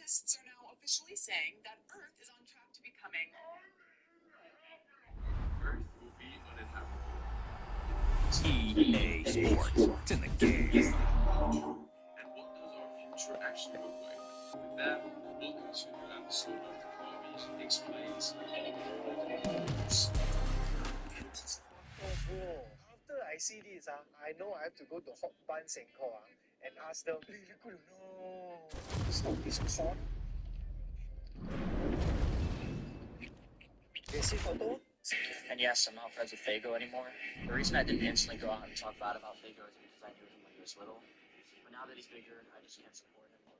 Scientists are now officially saying that Earth is on track to becoming... Earth will be uninhabitable. EA Sports. It's in the game. And what does our future actually look like? With that, welcome to episode of Kobe Explains Sports. After I see this, I know I have to go to Hot Ban Sengkor and ask them, no, stop this con. They see photo? And yes, I'm not friends with Fago anymore. The reason I didn't instantly go out and talk bad about Fago is because I knew him when he was little. But now that he's bigger, I just can't support him anymore.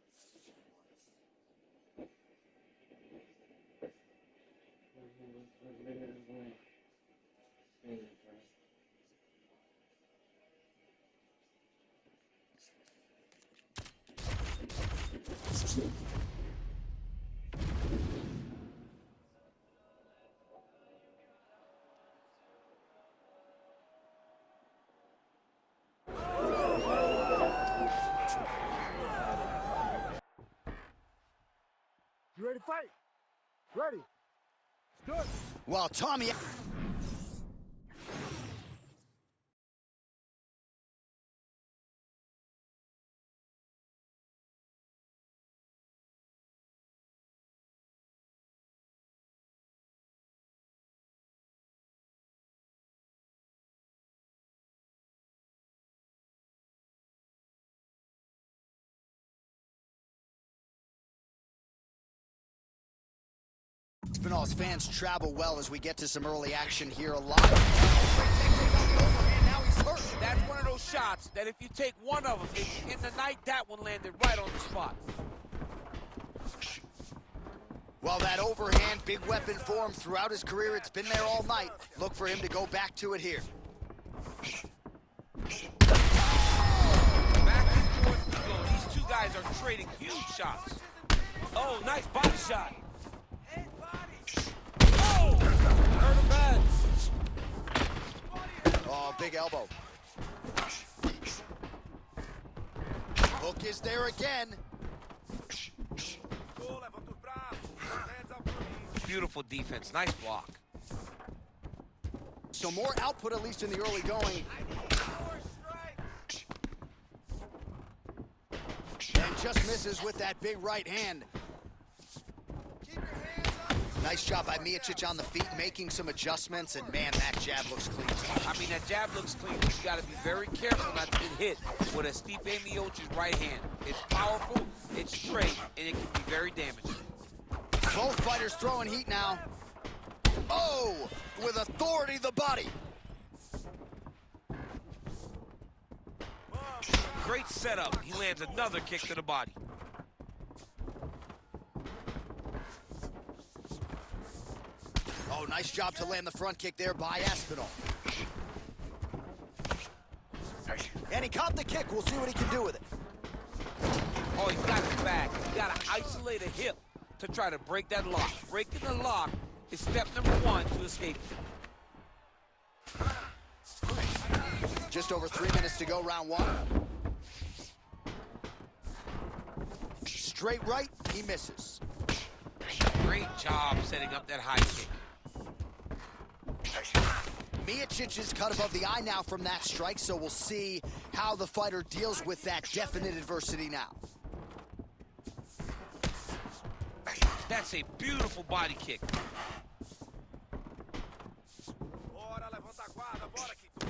You ready to fight? Ready. Let's do it. Well, Tommy... Spinall's fans travel well as we get to some early action here. A lot of... Now he's hurt. That's one of those shots that if you take one of them, in the night, that one landed right on the spot. Well, that overhand, big weapon for him throughout his career. It's been there all night. Look for him to go back to it here. Back and forth we go. These two guys are trading huge shots. Oh, nice body shot. Oh, hurt him bad. Oh, big elbow. Hook is there again. Beautiful defense. Nice block. So more output, at least in the early going. And just misses with that big right hand. Nice job by Miocic on the feet, making some adjustments, and man, that jab looks clean. I mean, that jab looks clean. You got to be very careful not to get hit with a Stipe Miocic's right hand. It's powerful, it's straight, and it can be very damaging. Both fighters throwing heat now. Oh, with authority, the body. Great setup. He lands another kick to the body. Oh, nice job to land the front kick there by Aspinall. And he caught the kick. We'll see what he can do with it. Oh, he's got his back. He's got to isolate a hip to try to break that lock. Breaking the lock is step number one to escape. Just over 3 minutes to go, round one. Straight right, he misses. Great job setting up that high kick. Miocic is cut above the eye now from that strike, so we'll see how the fighter deals with that definite adversity now. That's a beautiful body kick.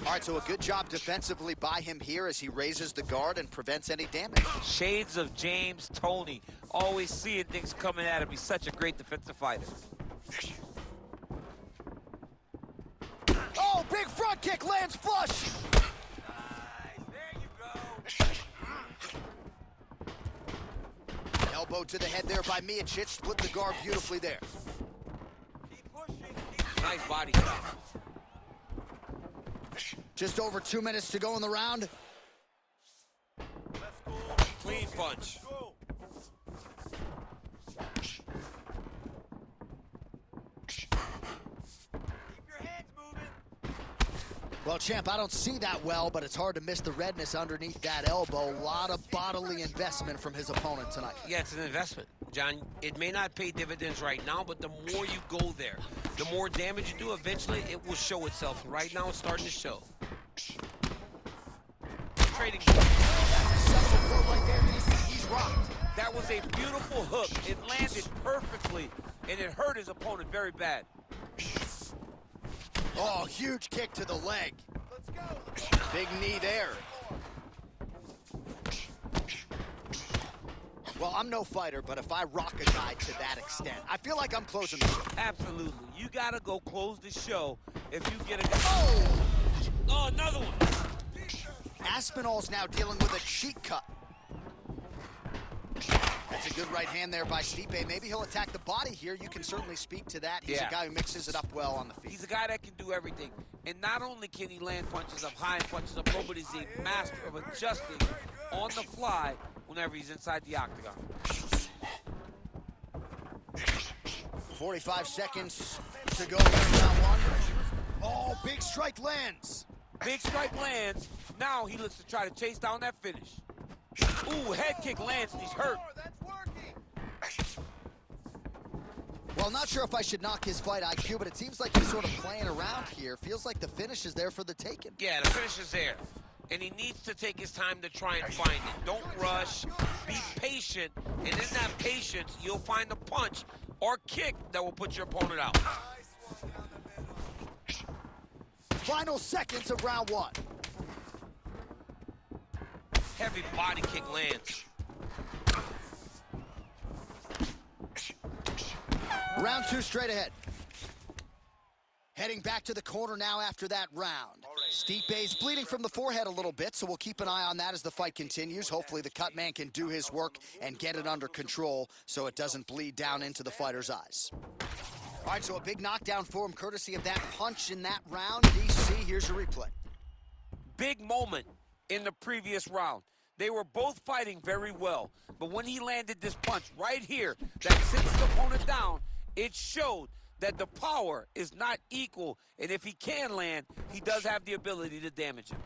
All right, so a good job defensively by him here as he raises the guard and prevents any damage. Shades of James Toney, always seeing things coming at him. He's such a great defensive fighter. Oh, big front kick lands flush. Nice, there you go. Elbow to the head there by Miocic, split the guard beautifully there. Keep pushing. Nice body shot. Just over 2 minutes to go in the round. Let's go. Clean punch. Go. Well, champ, I don't see that well, but it's hard to miss the redness underneath that elbow. A lot of bodily investment from his opponent tonight. Yeah, it's an investment. John, it may not pay dividends right now, but the more you go there, the more damage you do, eventually it will show itself. Right now it's starting to show. Trading. Right there, DC. He's rocked. That was a beautiful hook. It landed perfectly, and it hurt his opponent very bad. Oh, huge kick to the leg. Let's go. Big knee there. Well, I'm no fighter, but if I rock a guy to that extent, I feel like I'm closing the show. Absolutely. You got to go close the show if you get a... Oh! Oh, another one. Aspinall's now dealing with a cheek cut. That's a good right hand there by Stipe. Maybe he'll attack the body here. You can certainly speak to that. He's a guy who mixes it up well on the feet. He's a guy that can do everything. And not only can he land punches up high and punches up low, but he's a master of adjusting on the fly whenever he's inside the octagon. 45 seconds to go in round one. Oh, big strike lands. Big strike lands. Now he looks to try to chase down that finish. Ooh, head kick lands and he's hurt. Well, not sure if I should knock his fight IQ, but it seems like he's sort of playing around here. Feels like the finish is there for the taking. Yeah, the finish is there. And he needs to take his time to try and find it. Don't rush. Be patient. And in that patience, you'll find a punch or kick that will put your opponent out. Final seconds of round one. Heavy body kick lands. Round two straight ahead. Heading back to the corner now after that round. Stipe's bleeding from the forehead a little bit, so we'll keep an eye on that as the fight continues. Hopefully the cut man can do his work and get it under control so it doesn't bleed down into the fighter's eyes. All right, so a big knockdown for him courtesy of that punch in that round. DC, here's a replay. Big moment in the previous round. They were both fighting very well, but when he landed this punch right here that sits the opponent down, it showed that the power is not equal, and if he can land, he does have the ability to damage him.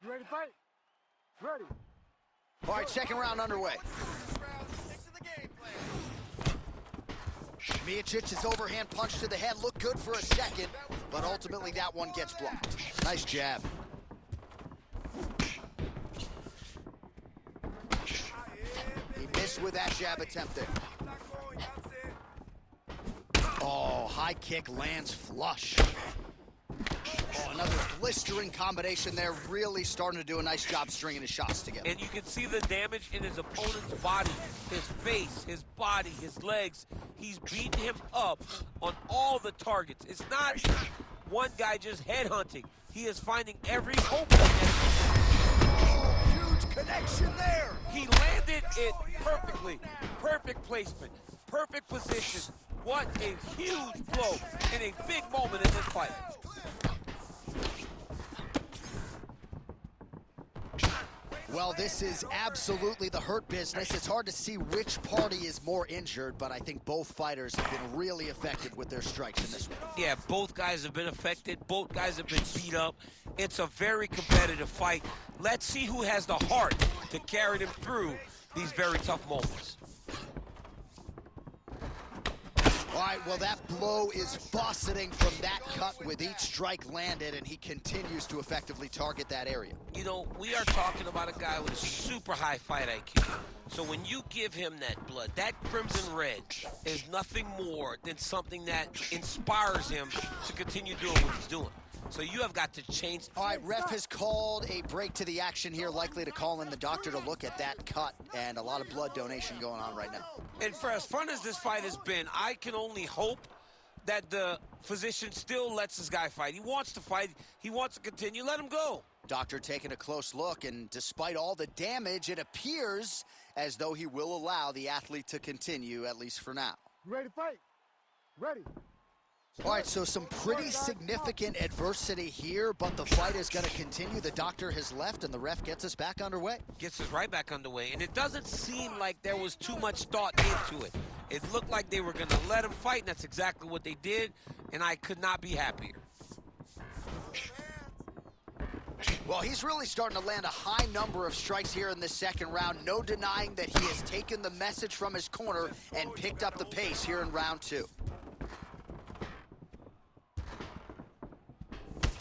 You ready to fight? Ready. All right, second round underway. Miocic's overhand punch to the head looked good for a second, but ultimately that one gets blocked. Nice jab. He missed with that jab attempt there. Oh, high kick lands flush. Oh, another blistering combination there, really starting to do a nice job stringing his shots together. And you can see the damage in his opponent's body, his face, his body, his legs. He's beating him up on all the targets. It's not one guy just headhunting. He is finding every opening. Oh, huge connection there. He landed it perfectly. Perfect placement, perfect position. What a huge blow and a big moment in this fight. Well, this is absolutely the hurt business. It's hard to see which party is more injured, but I think both fighters have been really effective with their strikes in this one. Yeah, both guys have been affected. Both guys have been beat up. It's a very competitive fight. Let's see who has the heart to carry them through these very tough moments. All right, well, that blow is faceting from that cut with each strike landed, and he continues to effectively target that area. You know, we are talking about a guy with a super high fight IQ. So when you give him that blood, that crimson red is nothing more than something that inspires him to continue doing what he's doing. So you have got to change. All right, ref has called a break to the action here, likely to call in the doctor to look at that cut, and a lot of blood donation going on right now. And for as fun as this fight has been, I can only hope that the physician still lets this guy fight. He wants to fight. He wants to continue. Let him go. Doctor taking a close look, and despite all the damage, it appears as though he will allow the athlete to continue, at least for now. You ready to fight? Ready. All right, so some pretty significant adversity here, but the fight is going to continue. The doctor has left, and the ref gets us back underway. Gets us right back underway, and it doesn't seem like there was too much thought into it. It looked like they were going to let him fight, and that's exactly what they did, and I could not be happier. Well, he's really starting to land a high number of strikes here in this second round. No denying that he has taken the message from his corner and picked up the pace here in round two.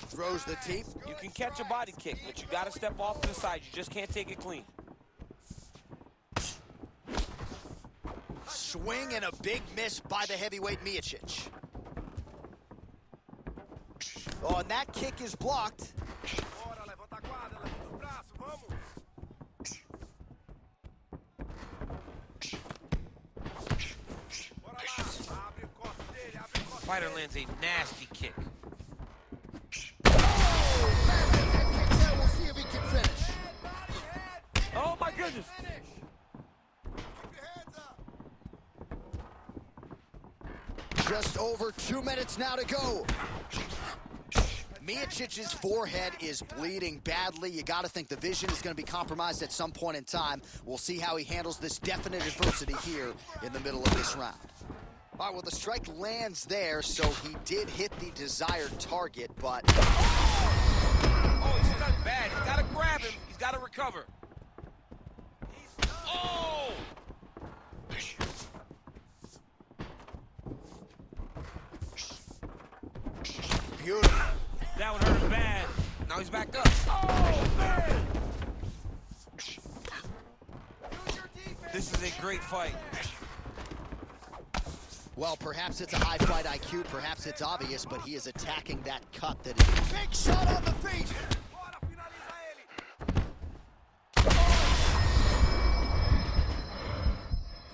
Throws the teep. You can catch a body kick, but you got to step off to the side. You just can't take it clean. Swing and a big miss by the heavyweight Miocic. Oh, and that kick is blocked. Fighter lands a nasty kick. We'll see if he can finish. Oh my goodness. Just over 2 minutes now to go. Miocic's forehead is bleeding badly. You got to think the vision is going to be compromised at some point in time. We'll see how he handles this definite adversity here in the middle of this round. All right, well, the strike lands there, so he did hit the desired target, but... Oh, he's done bad. He's got to grab him. He's got to recover. Oh! Beautiful. That would hurt him bad. Now he's back up. Oh, man! This is a great fight. Well, perhaps it's a high fight IQ, perhaps it's obvious, but he is attacking that cut that is... Big shot on the feet!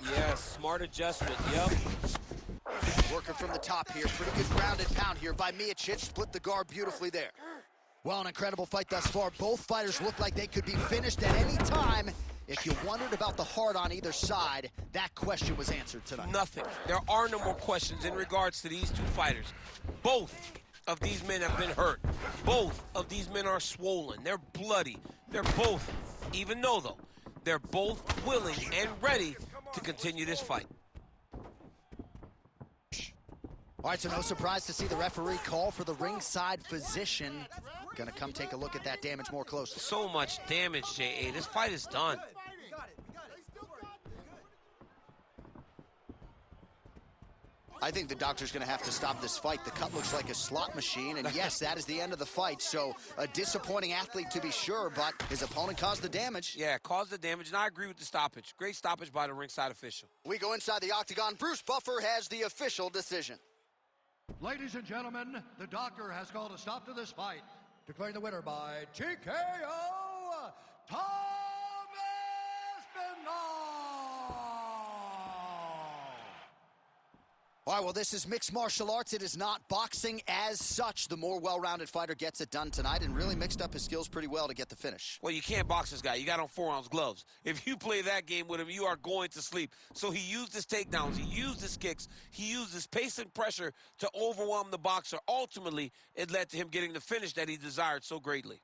Yes, smart adjustment, yep. Working from the top here. Pretty good ground and pound here by Miocic. Split the guard beautifully there. Well, an incredible fight thus far. Both fighters look like they could be finished at any time. If you wondered about the heart on either side, that question was answered tonight. Nothing. There are no more questions in regards to these two fighters. Both of these men have been hurt. Both of these men are swollen. They're bloody. They're both, even though, they're both willing and ready to continue this fight. All right, so no surprise to see the referee call for the ringside physician. Gonna come take a look at that damage more closely. So much damage, J.A. This fight is done. I think the doctor's going to have to stop this fight. The cut looks like a slot machine, and yes, that is the end of the fight. So a disappointing athlete to be sure, but his opponent caused the damage. Yeah, caused the damage, and I agree with the stoppage. Great stoppage by the ringside official. We go inside the octagon. Bruce Buffer has the official decision. Ladies and gentlemen, the doctor has called a stop to this fight, declaring the winner by TKO, Thomas Bernal. All right, well, this is mixed martial arts. It is not boxing as such. The more well-rounded fighter gets it done tonight and really mixed up his skills pretty well to get the finish. Well, you can't box this guy. You got on 4-ounce gloves. If you play that game with him, you are going to sleep. So he used his takedowns. He used his kicks. He used his pace and pressure to overwhelm the boxer. Ultimately, it led to him getting the finish that he desired so greatly.